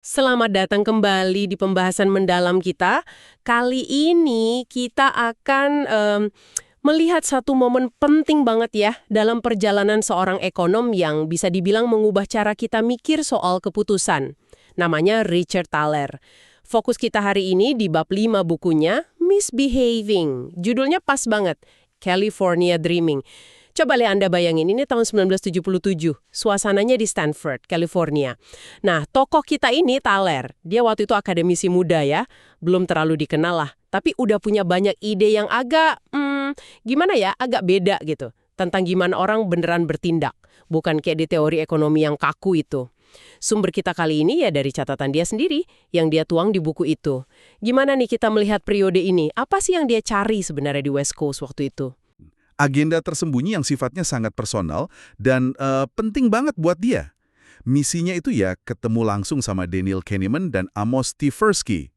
Selamat datang kembali di pembahasan mendalam kita. Kali ini kita akan melihat satu momen penting banget ya dalam perjalanan seorang ekonom yang bisa dibilang mengubah cara kita mikir soal keputusan. Namanya Richard Thaler. Fokus kita hari ini di bab 5 bukunya, Misbehaving. Judulnya pas banget, California Dreaming. Coba lihat Anda bayangin, ini tahun 1977, suasananya di Stanford, California. Nah, tokoh kita ini Thaler, dia waktu itu akademisi muda ya, belum terlalu dikenal lah, tapi udah punya banyak ide yang agak, gimana ya, agak beda gitu, tentang gimana orang beneran bertindak, bukan kayak di teori ekonomi yang kaku itu. Sumber kita kali ini ya dari catatan dia sendiri, yang dia tuang di buku itu. Gimana nih kita melihat periode ini, apa sih yang dia cari sebenarnya di West Coast waktu itu? Agenda tersembunyi yang sifatnya sangat personal dan penting banget buat dia. Misinya itu ya ketemu langsung sama Daniel Kahneman dan Amos Tversky.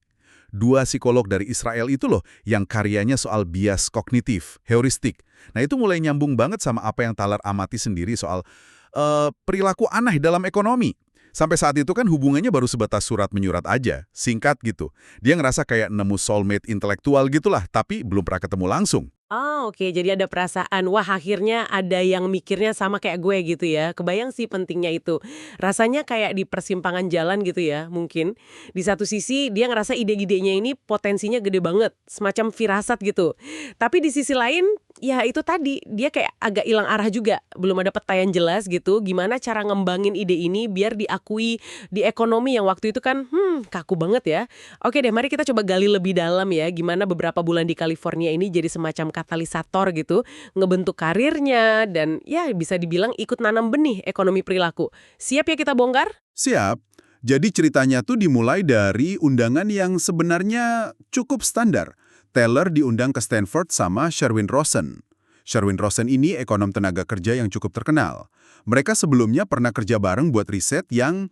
Dua psikolog dari Israel itu loh yang karyanya soal bias kognitif, heuristik. Nah itu mulai nyambung banget sama apa yang Thaler amati sendiri soal perilaku aneh dalam ekonomi. Sampai saat itu kan hubungannya baru sebatas surat menyurat aja, singkat gitu. Dia ngerasa kayak nemu soulmate intelektual gitulah, tapi belum pernah ketemu langsung. Oh, oke. Jadi ada perasaan, wah akhirnya ada yang mikirnya sama kayak gue gitu ya. Kebayang sih pentingnya itu. Rasanya kayak di persimpangan jalan gitu ya, mungkin. Di satu sisi dia ngerasa ide-idenya ini potensinya gede banget, semacam firasat gitu. Tapi di sisi lain, ya itu tadi, dia kayak agak hilang arah juga. Belum ada peta yang jelas gitu, gimana cara ngembangin ide ini biar diakui di ekonomi yang waktu itu kan, kaku banget ya. Oke deh, mari kita coba gali lebih dalam ya, gimana beberapa bulan di California ini jadi semacam katalisator gitu, ngebentuk karirnya, dan ya bisa dibilang ikut nanam benih ekonomi perilaku. Siap ya kita bongkar? Siap. Jadi ceritanya tuh dimulai dari undangan yang sebenarnya cukup standar. Taylor diundang ke Stanford sama Sherwin Rosen. Sherwin Rosen ini ekonom tenaga kerja yang cukup terkenal. Mereka sebelumnya pernah kerja bareng buat riset yang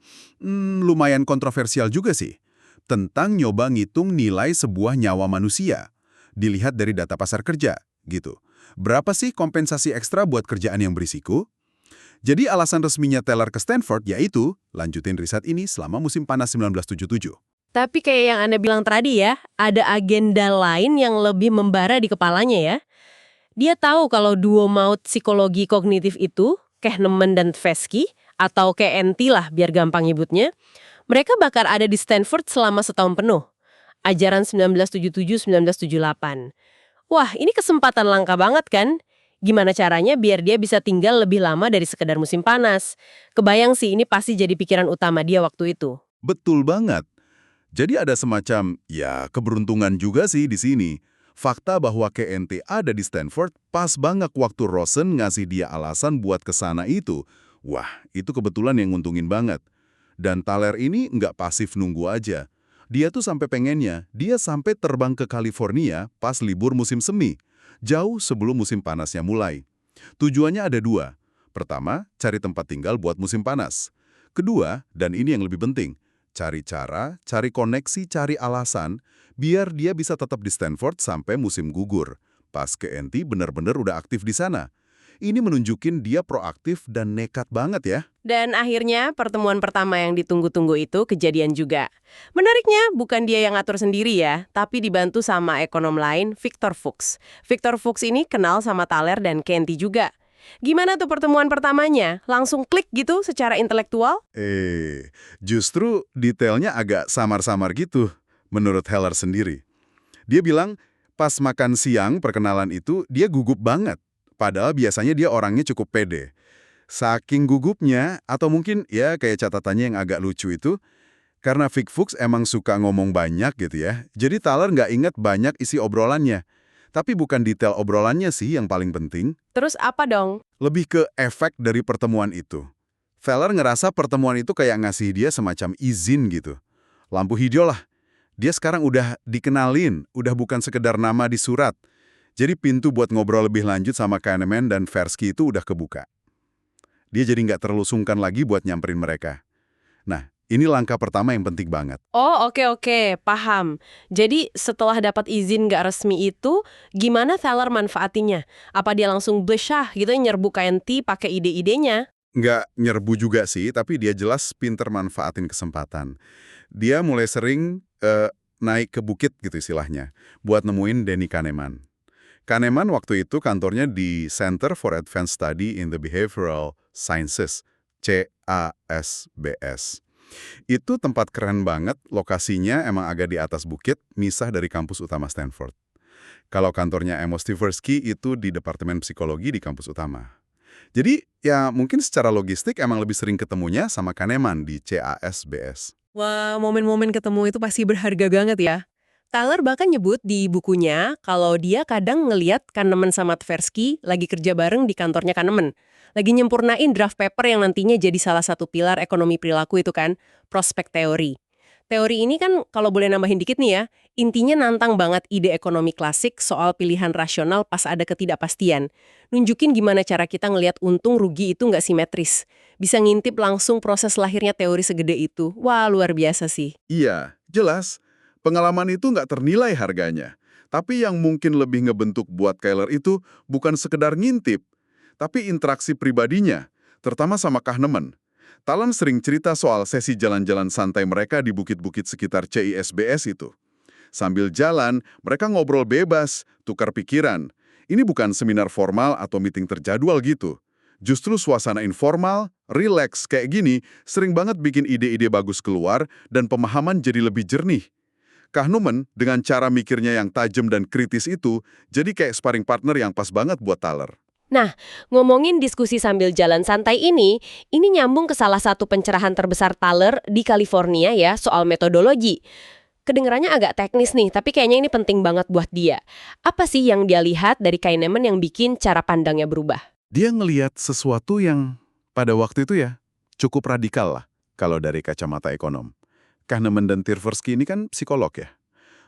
lumayan kontroversial juga sih. Tentang nyoba ngitung nilai sebuah nyawa manusia. Dilihat dari data pasar kerja, gitu. Berapa sih kompensasi ekstra buat kerjaan yang berisiko? Jadi alasan resminya Taylor ke Stanford yaitu lanjutin riset ini selama musim panas 1977. Tapi kayak yang Anda bilang tadi ya, ada agenda lain yang lebih membara di kepalanya ya. Dia tahu kalau duo maut psikologi kognitif itu, Kahneman dan Tversky, atau KNT lah biar gampang nyebutnya, mereka bakal ada di Stanford selama setahun penuh. Ajaran 1977-1978. Wah, ini kesempatan langka banget kan? Gimana caranya biar dia bisa tinggal lebih lama dari sekedar musim panas? Kebayang sih ini pasti jadi pikiran utama dia waktu itu. Betul banget. Jadi ada semacam, ya keberuntungan juga sih di sini. Fakta bahwa KNT ada di Stanford pas banget waktu Rosen ngasih dia alasan buat kesana itu. Wah, itu kebetulan yang nguntungin banget. Dan Thaler ini nggak pasif nunggu aja. Dia tuh sampai pengennya, dia sampai terbang ke California pas libur musim semi. Jauh sebelum musim panasnya mulai. Tujuannya ada dua. Pertama, cari tempat tinggal buat musim panas. Kedua, dan ini yang lebih penting, cari cara, cari koneksi, cari alasan, biar dia bisa tetap di Stanford sampai musim gugur. Pas KNT benar-benar udah aktif di sana. Ini menunjukin dia proaktif dan nekat banget ya. Dan akhirnya pertemuan pertama yang ditunggu-tunggu itu kejadian juga. Menariknya bukan dia yang ngatur sendiri ya, tapi dibantu sama ekonom lain, Victor Fuchs. Victor Fuchs ini kenal sama Thaler dan Kenti juga. Gimana tuh pertemuan pertamanya? Langsung klik gitu secara intelektual? Justru detailnya agak samar-samar gitu, menurut Heller sendiri. Dia bilang, pas makan siang perkenalan itu, dia gugup banget. Padahal biasanya dia orangnya cukup pede. Saking gugupnya, atau mungkin ya kayak catatannya yang agak lucu itu, karena Vic Fuchs emang suka ngomong banyak gitu ya, jadi Thaler nggak inget banyak isi obrolannya. Tapi bukan detail obrolannya sih yang paling penting, Terus apa dong? lebih ke efek dari pertemuan itu. Thaler ngerasa pertemuan itu kayak ngasih dia semacam izin gitu. Lampu hijau lah. Dia sekarang udah dikenalin, udah bukan sekedar nama di surat. Jadi pintu buat ngobrol lebih lanjut sama Kahneman dan Tversky itu udah kebuka. Dia jadi nggak terlalu sungkan lagi buat nyamperin mereka. Nah, ini langkah pertama yang penting banget. Oh, oke, paham. Jadi setelah dapat izin nggak resmi itu, gimana Thaler manfaatinya? Apa dia langsung besyah gitu nyerbu KNT pakai ide-idenya? Nggak nyerbu juga sih, tapi dia jelas pinter manfaatin kesempatan. Dia mulai sering naik ke bukit gitu istilahnya, buat nemuin Danny Kahneman. Kahneman waktu itu kantornya di Center for Advanced Study in the Behavioral Sciences, CASBS. Itu tempat keren banget, lokasinya emang agak di atas bukit, misah dari kampus utama Stanford. Kalau kantornya Amos Tversky itu di Departemen Psikologi di kampus utama. Jadi ya mungkin secara logistik emang lebih sering ketemunya sama Kahneman di CASBS. Wah, momen-momen ketemu itu pasti berharga banget ya. Tyler bahkan nyebut di bukunya kalau dia kadang ngeliat Kahneman sama Tversky lagi kerja bareng di kantornya Kahneman. Lagi nyempurnain draft paper yang nantinya jadi salah satu pilar ekonomi perilaku itu kan, prospek teori. Teori ini kan kalau boleh nambahin dikit nih ya, intinya nantang banget ide ekonomi klasik soal pilihan rasional pas ada ketidakpastian. Nunjukin gimana cara kita ngelihat untung rugi itu nggak simetris. Bisa ngintip langsung proses lahirnya teori segede itu. Wah, luar biasa sih. Iya, jelas. Pengalaman itu nggak ternilai harganya. Tapi yang mungkin lebih ngebentuk buat Kyler itu bukan sekedar ngintip, tapi interaksi pribadinya, terutama sama Kahneman. Talan sering cerita soal sesi jalan-jalan santai mereka di bukit-bukit sekitar CISBS itu. Sambil jalan, mereka ngobrol bebas, tukar pikiran. Ini bukan seminar formal atau meeting terjadwal gitu. Justru suasana informal, rileks kayak gini, sering banget bikin ide-ide bagus keluar dan pemahaman jadi lebih jernih. Kahneman dengan cara mikirnya yang tajam dan kritis itu, jadi kayak sparring partner yang pas banget buat Thaler. Nah, ngomongin diskusi sambil jalan santai ini nyambung ke salah satu pencerahan terbesar Thaler di California ya, soal metodologi. Kedengarannya agak teknis nih, tapi kayaknya ini penting banget buat dia. Apa sih yang dia lihat dari Kahneman yang bikin cara pandangnya berubah? Dia ngeliat sesuatu yang pada waktu itu ya cukup radikal lah kalau dari kacamata ekonom. Kahneman dan Tversky ini kan psikolog ya.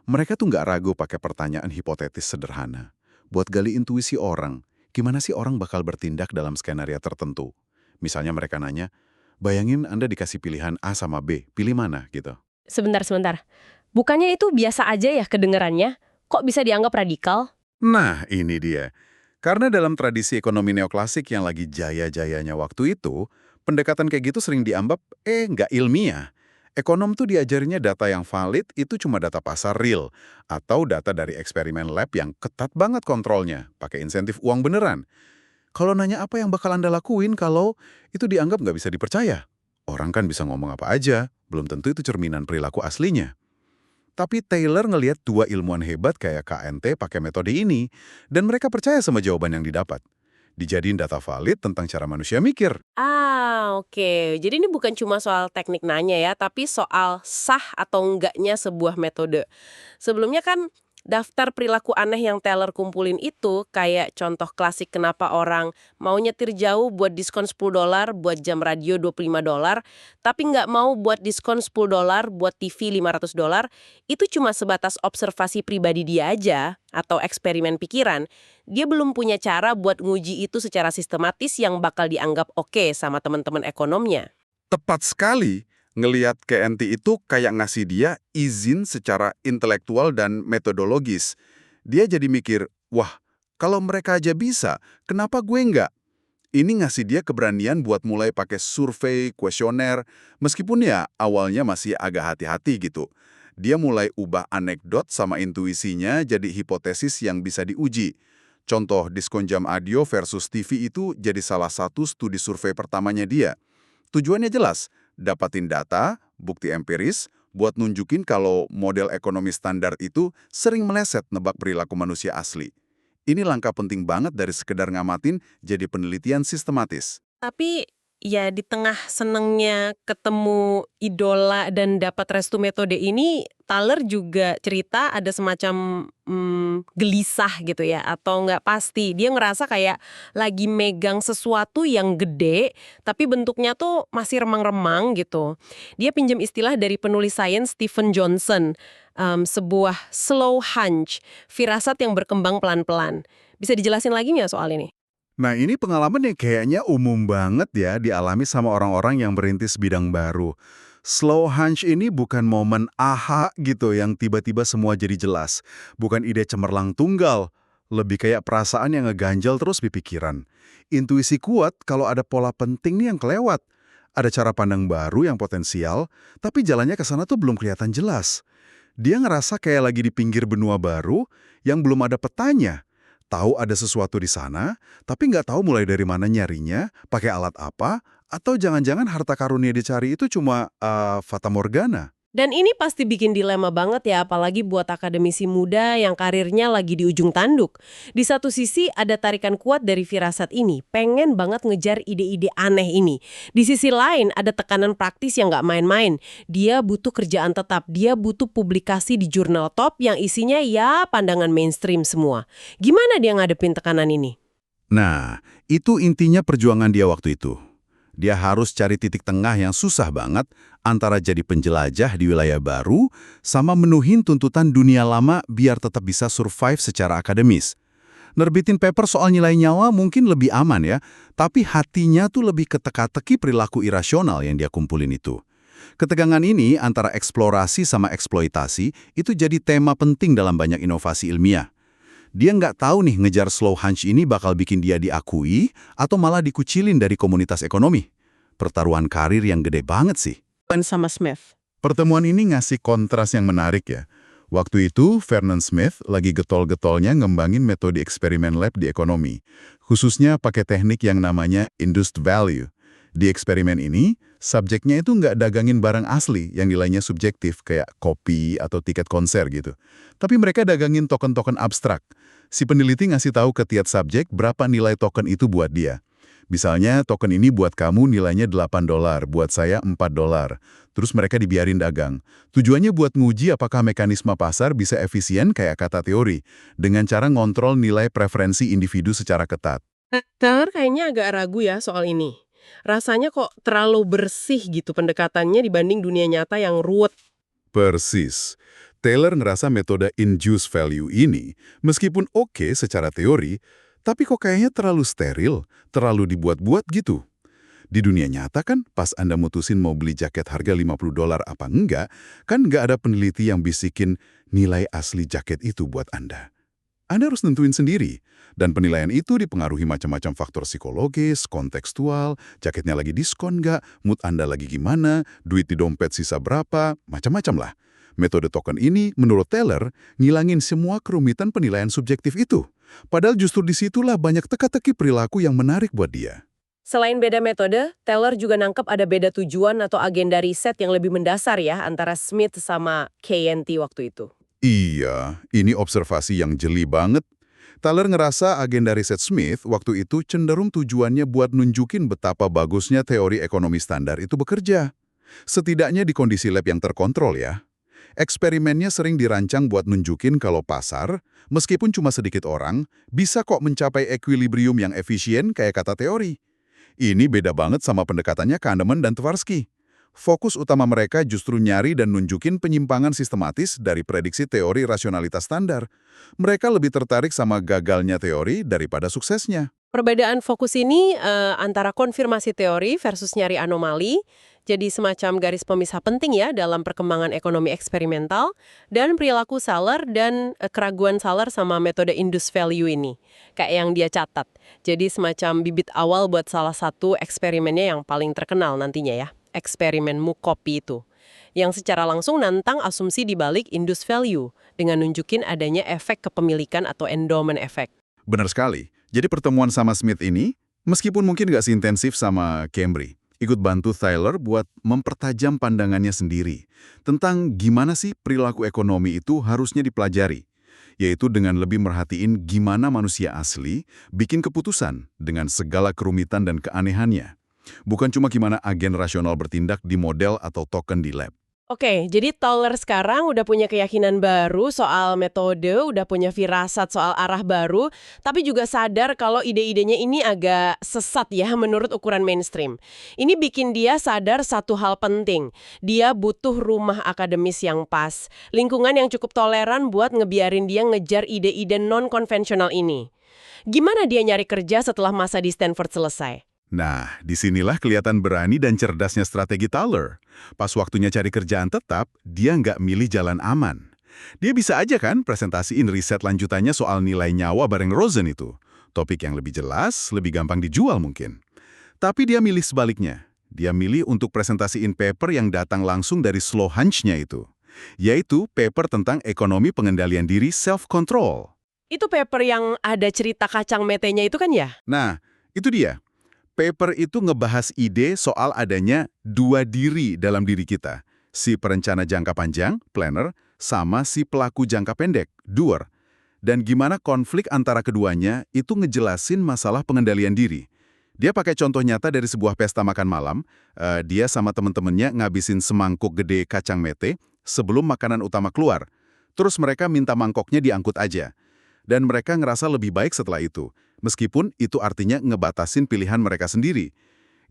Mereka tuh nggak ragu pakai pertanyaan hipotetis sederhana. Buat gali intuisi orang, gimana sih orang bakal bertindak dalam skenario tertentu. Misalnya mereka nanya, bayangin Anda dikasih pilihan A sama B, pilih mana gitu. Sebentar. Bukannya itu biasa aja ya kedengarannya? Kok bisa dianggap radikal? Nah, ini dia. Karena dalam tradisi ekonomi neoklasik yang lagi jaya-jayanya waktu itu, pendekatan kayak gitu sering dianggap, nggak ilmiah. Ekonom tuh diajarinya data yang valid itu cuma data pasar real, atau data dari eksperimen lab yang ketat banget kontrolnya, pakai insentif uang beneran. Kalau nanya apa yang bakal Anda lakuin kalau itu dianggap nggak bisa dipercaya? Orang kan bisa ngomong apa aja, belum tentu itu cerminan perilaku aslinya. Tapi Taylor ngelihat dua ilmuwan hebat kayak KNT pakai metode ini, dan mereka percaya sama jawaban yang didapat. Dijadiin data valid tentang cara manusia mikir. Oke. Jadi ini bukan cuma soal teknik nanya ya, tapi soal sah atau enggaknya sebuah metode. Sebelumnya kan daftar perilaku aneh yang Taylor kumpulin itu kayak contoh klasik kenapa orang mau nyetir jauh buat diskon $10 buat jam radio $25, tapi nggak mau buat diskon $10 buat TV $500, itu cuma sebatas observasi pribadi dia aja atau eksperimen pikiran. Dia belum punya cara buat nguji itu secara sistematis yang bakal dianggap oke sama teman-teman ekonomnya. Tepat sekali. Ngeliat KNT itu kayak ngasih dia izin secara intelektual dan metodologis. Dia jadi mikir, wah, kalau mereka aja bisa, kenapa gue nggak? Ini ngasih dia keberanian buat mulai pakai survei, kuesioner, meskipun ya awalnya masih agak hati-hati gitu. Dia mulai ubah anekdot sama intuisinya jadi hipotesis yang bisa diuji. Contoh diskon jam audio versus TV itu jadi salah satu studi survei pertamanya dia. Tujuannya jelas, dapatin data, bukti empiris, buat nunjukin kalau model ekonomi standar itu sering meleset nebak perilaku manusia asli. Ini langkah penting banget dari sekedar ngamatin jadi penelitian sistematis. Tapi ya di tengah senengnya ketemu idola dan dapat restu metode ini, Thaler juga cerita ada semacam gelisah gitu ya, atau nggak pasti. Dia ngerasa kayak lagi megang sesuatu yang gede, tapi bentuknya tuh masih remang-remang gitu. Dia pinjam istilah dari penulis sains Stephen Johnson, sebuah slow hunch, firasat yang berkembang pelan-pelan. Bisa dijelasin lagi nggak soal ini? Nah, ini pengalaman yang kayaknya umum banget ya dialami sama orang-orang yang merintis bidang baru. Slow hunch ini bukan momen aha gitu yang tiba-tiba semua jadi jelas. Bukan ide cemerlang tunggal. Lebih kayak perasaan yang ngeganjal terus di pikiran. Intuisi kuat kalau ada pola penting nih yang kelewat. Ada cara pandang baru yang potensial, tapi jalannya ke sana tuh belum kelihatan jelas. Dia ngerasa kayak lagi di pinggir benua baru yang belum ada petanya. Tahu ada sesuatu di sana, tapi nggak tahu mulai dari mana nyarinya, pakai alat apa, atau jangan-jangan harta karun yang dicari itu cuma fata morgana. Dan ini pasti bikin dilema banget ya, apalagi buat akademisi muda yang karirnya lagi di ujung tanduk. Di satu sisi ada tarikan kuat dari firasat ini, pengen banget ngejar ide-ide aneh ini. Di sisi lain ada tekanan praktis yang nggak main-main. Dia butuh kerjaan tetap, dia butuh publikasi di jurnal top yang isinya ya pandangan mainstream semua. Gimana dia ngadepin tekanan ini? Nah, itu intinya perjuangan dia waktu itu. Dia harus cari titik tengah yang susah banget antara jadi penjelajah di wilayah baru sama menuhin tuntutan dunia lama biar tetap bisa survive secara akademis. Nerbitin paper soal nilai nyawa mungkin lebih aman ya, tapi hatinya tuh lebih ke teka-teki perilaku irasional yang dia kumpulin itu. Ketegangan ini antara eksplorasi sama eksploitasi itu jadi tema penting dalam banyak inovasi ilmiah. Dia nggak tahu nih ngejar slow hunch ini bakal bikin dia diakui atau malah dikucilin dari komunitas ekonomi. Pertaruhan karir yang gede banget sih. Sama Smith. Pertemuan ini ngasih kontras yang menarik ya. Waktu itu, Vernon Smith lagi getol-getolnya ngembangin metode eksperimen lab di ekonomi, khususnya pakai teknik yang namanya induced value. Di eksperimen ini, subjeknya itu nggak dagangin barang asli yang nilainya subjektif, kayak kopi atau tiket konser gitu. Tapi mereka dagangin token-token abstrak. Si peneliti ngasih tahu ke tiap subjek berapa nilai token itu buat dia. Misalnya, token ini buat kamu nilainya $8, buat saya $4. Terus mereka dibiarin dagang. Tujuannya buat nguji apakah mekanisme pasar bisa efisien kayak kata teori, dengan cara ngontrol nilai preferensi individu secara ketat. Taylor kayaknya agak ragu ya soal ini. Rasanya kok terlalu bersih gitu pendekatannya dibanding dunia nyata yang ruwet. Persis. Taylor ngerasa metode induced value ini, meskipun oke secara teori, tapi kok kayaknya terlalu steril, terlalu dibuat-buat gitu. Di dunia nyata kan, pas Anda mutusin mau beli jaket harga $50 apa enggak, kan nggak ada peneliti yang bisikin nilai asli jaket itu buat Anda. Anda harus nentuin sendiri, dan penilaian itu dipengaruhi macam-macam faktor psikologis, kontekstual, jaketnya lagi diskon nggak, mood Anda lagi gimana, duit di dompet sisa berapa, macam-macam lah. Metode token ini, menurut Taylor, ngilangin semua kerumitan penilaian subjektif itu. Padahal justru disitulah banyak teka-teki perilaku yang menarik buat dia. Selain beda metode, Taylor juga nangkep ada beda tujuan atau agenda riset yang lebih mendasar ya antara Smith sama KNT waktu itu. Iya, ini observasi yang jeli banget. Taylor ngerasa agenda riset Smith waktu itu cenderung tujuannya buat nunjukin betapa bagusnya teori ekonomi standar itu bekerja. Setidaknya di kondisi lab yang terkontrol ya. Eksperimennya sering dirancang buat nunjukin kalau pasar, meskipun cuma sedikit orang, bisa kok mencapai equilibrium yang efisien kayak kata teori. Ini beda banget sama pendekatannya Kahneman dan Tversky. Fokus utama mereka justru nyari dan nunjukin penyimpangan sistematis dari prediksi teori rasionalitas standar. Mereka lebih tertarik sama gagalnya teori daripada suksesnya. Perbedaan fokus ini antara konfirmasi teori versus nyari anomali, jadi semacam garis pemisah penting ya dalam perkembangan ekonomi eksperimental, dan perilaku Saller dan keraguan Saller sama metode induced value ini, kayak yang dia catat. Jadi semacam bibit awal buat salah satu eksperimennya yang paling terkenal nantinya ya, eksperimen Mukopi itu, yang secara langsung nantang asumsi dibalik induced value, dengan nunjukin adanya efek kepemilikan atau endowment effect. Benar sekali. Jadi pertemuan sama Smith ini, meskipun mungkin nggak seintensif sama Cambridge, ikut bantu Taylor buat mempertajam pandangannya sendiri tentang gimana sih perilaku ekonomi itu harusnya dipelajari, yaitu dengan lebih merhatiin gimana manusia asli bikin keputusan dengan segala kerumitan dan keanehannya. Bukan cuma gimana agen rasional bertindak di model atau token di lab. Oke, jadi Taylor sekarang udah punya keyakinan baru soal metode, udah punya firasat soal arah baru, tapi juga sadar kalau ide-idenya ini agak sesat ya menurut ukuran mainstream. Ini bikin dia sadar satu hal penting, dia butuh rumah akademis yang pas, lingkungan yang cukup toleran buat ngebiarin dia ngejar ide-ide non-konvensional ini. Gimana dia nyari kerja setelah masa di Stanford selesai? Nah, disinilah kelihatan berani dan cerdasnya strategi Taylor. Pas waktunya cari kerjaan tetap, dia nggak milih jalan aman. Dia bisa aja kan presentasiin riset lanjutannya soal nilai nyawa bareng Rosen itu. Topik yang lebih jelas, lebih gampang dijual mungkin. Tapi dia milih sebaliknya. Dia milih untuk presentasiin paper yang datang langsung dari Slow Hunch-nya itu, yaitu paper tentang ekonomi pengendalian diri self-control. Itu paper yang ada cerita kacang metenya itu kan ya? Nah, itu dia. Paper itu ngebahas ide soal adanya dua diri dalam diri kita. Si perencana jangka panjang, planner, sama si pelaku jangka pendek, doer. Dan gimana konflik antara keduanya itu ngejelasin masalah pengendalian diri. Dia pakai contoh nyata dari sebuah pesta makan malam. Dia sama temen-temennya ngabisin semangkuk gede kacang mete sebelum makanan utama keluar. Terus mereka minta mangkoknya diangkut aja. Dan mereka ngerasa lebih baik setelah itu. Meskipun itu artinya ngebatasin pilihan mereka sendiri.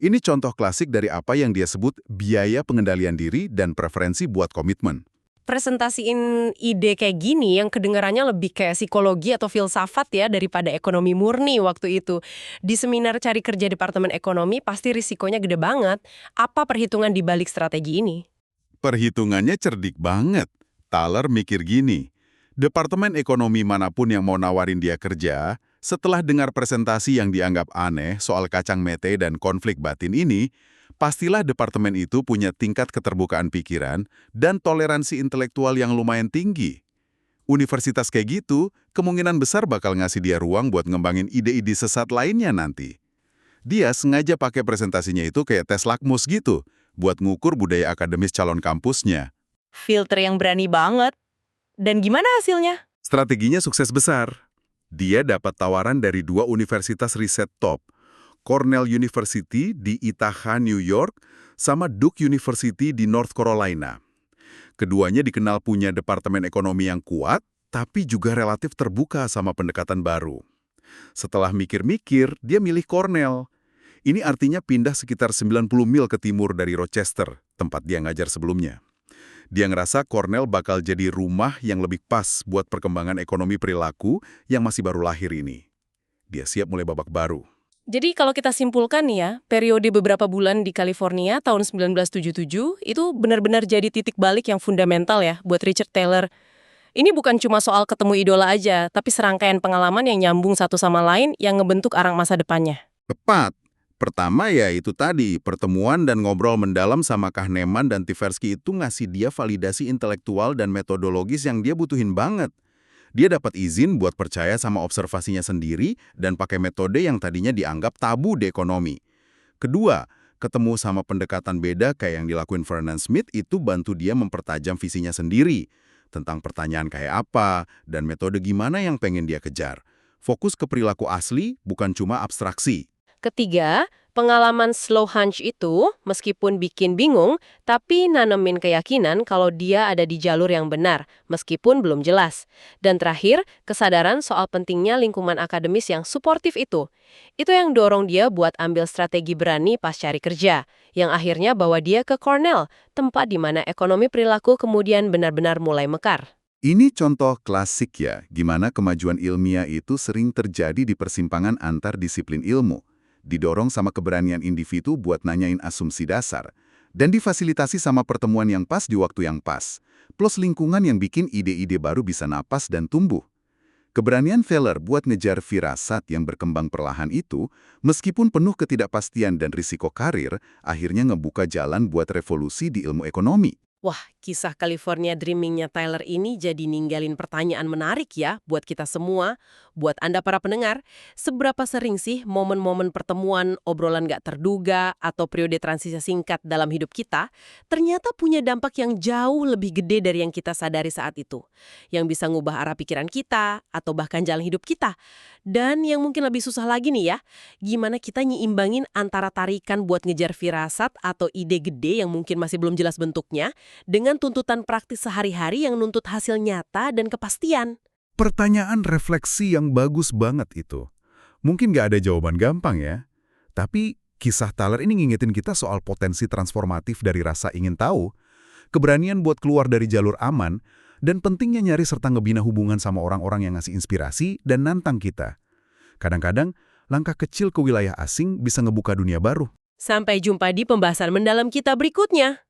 Ini contoh klasik dari apa yang dia sebut biaya pengendalian diri dan preferensi buat komitmen. Presentasiin ide kayak gini yang kedengarannya lebih kayak psikologi atau filsafat ya daripada ekonomi murni waktu itu. Di seminar cari kerja Departemen Ekonomi pasti risikonya gede banget. Apa perhitungan di balik strategi ini? Perhitungannya cerdik banget. Thaler mikir gini, Departemen Ekonomi manapun yang mau nawarin dia kerja, setelah dengar presentasi yang dianggap aneh soal kacang mete dan konflik batin ini, pastilah departemen itu punya tingkat keterbukaan pikiran dan toleransi intelektual yang lumayan tinggi. Universitas kayak gitu, kemungkinan besar bakal ngasih dia ruang buat ngembangin ide-ide sesat lainnya nanti. Dia sengaja pakai presentasinya itu kayak tes lakmus gitu, buat ngukur budaya akademis calon kampusnya. Filter yang berani banget. Dan gimana hasilnya? Strateginya sukses besar. Dia dapat tawaran dari dua universitas riset top, Cornell University di Ithaca, New York, sama Duke University di North Carolina. Keduanya dikenal punya departemen ekonomi yang kuat, tapi juga relatif terbuka sama pendekatan baru. Setelah mikir-mikir, dia milih Cornell. Ini artinya pindah sekitar 90 mil ke timur dari Rochester, tempat dia ngajar sebelumnya. Dia ngerasa Cornell bakal jadi rumah yang lebih pas buat perkembangan ekonomi perilaku yang masih baru lahir ini. Dia siap mulai babak baru. Jadi kalau kita simpulkan nih ya, periode beberapa bulan di California tahun 1977 itu benar-benar jadi titik balik yang fundamental ya buat Richard Thaler. Ini bukan cuma soal ketemu idola aja, tapi serangkaian pengalaman yang nyambung satu sama lain yang ngebentuk arah masa depannya. Tepat. Pertama ya itu tadi, pertemuan dan ngobrol mendalam sama Kahneman dan Tversky itu ngasih dia validasi intelektual dan metodologis yang dia butuhin banget. Dia dapat izin buat percaya sama observasinya sendiri dan pakai metode yang tadinya dianggap tabu di ekonomi. Kedua, ketemu sama pendekatan beda kayak yang dilakuin Vernon Smith itu bantu dia mempertajam visinya sendiri. Tentang pertanyaan kayak apa dan metode gimana yang pengen dia kejar. Fokus ke perilaku asli, bukan cuma abstraksi. Ketiga, pengalaman Slow Hunch itu meskipun bikin bingung, tapi nanemin keyakinan kalau dia ada di jalur yang benar, meskipun belum jelas. Dan terakhir, kesadaran soal pentingnya lingkungan akademis yang suportif itu. Itu yang dorong dia buat ambil strategi berani pas cari kerja, yang akhirnya bawa dia ke Cornell, tempat di mana ekonomi perilaku kemudian benar-benar mulai mekar. Ini contoh klasik ya, gimana kemajuan ilmiah itu sering terjadi di persimpangan antar disiplin ilmu. Didorong sama keberanian individu buat nanyain asumsi dasar, dan difasilitasi sama pertemuan yang pas di waktu yang pas, plus lingkungan yang bikin ide-ide baru bisa napas dan tumbuh. Keberanian Thaler buat ngejar firasat yang berkembang perlahan itu, meskipun penuh ketidakpastian dan risiko karir, akhirnya ngebuka jalan buat revolusi di ilmu ekonomi. Wah, kisah California Dreaming-nya Thaler ini jadi ninggalin pertanyaan menarik ya buat kita semua, buat Anda para pendengar. Seberapa sering sih momen-momen pertemuan, obrolan gak terduga, atau periode transisi singkat dalam hidup kita ternyata punya dampak yang jauh lebih gede dari yang kita sadari saat itu. Yang bisa ngubah arah pikiran kita, atau bahkan jalan hidup kita. Dan yang mungkin lebih susah lagi nih ya, gimana kita nyiimbangin antara tarikan buat ngejar firasat atau ide gede yang mungkin masih belum jelas bentuknya, dengan tuntutan praktis sehari-hari yang nuntut hasil nyata dan kepastian. Pertanyaan refleksi yang bagus banget itu. Mungkin nggak ada jawaban gampang ya, tapi kisah Thaler ini ngingetin kita soal potensi transformatif dari rasa ingin tahu, keberanian buat keluar dari jalur aman, dan pentingnya nyari serta ngebina hubungan sama orang-orang yang ngasih inspirasi dan nantang kita. Kadang-kadang, langkah kecil ke wilayah asing bisa ngebuka dunia baru. Sampai jumpa di pembahasan mendalam kita berikutnya.